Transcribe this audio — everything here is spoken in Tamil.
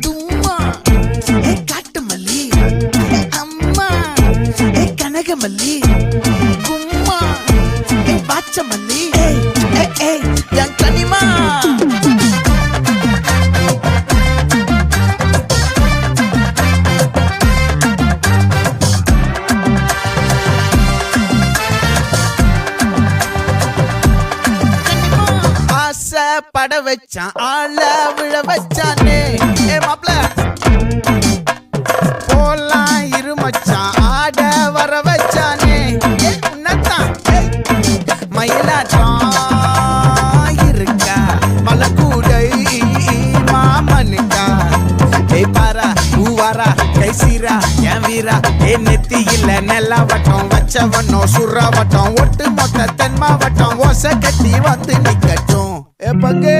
தும்மா காட்டு மல்லி, அம்மா கனகமல்லி, கும்மா பாச்ச மல்லி, என் கனிமா. பட வச்சான் ஆள விழ வச்சானே மாப்ள போலாம் இருமச்சான் ஆட வர வச்சானே உன்னத்தான் மயிலாட்டம் இருக்கா மலக்கூடை மாமனுக்கா பாரா பூவாரா கைசீரா என் வீரா நெத்தி இல்ல நெல்லா வட்டம் வச்சவனும் சுறா வட்டம் ஒட்டு மொத்த தென் மாவட்டம் ஓசை கட்டி வந்து நிக்கட்டும் பங்கே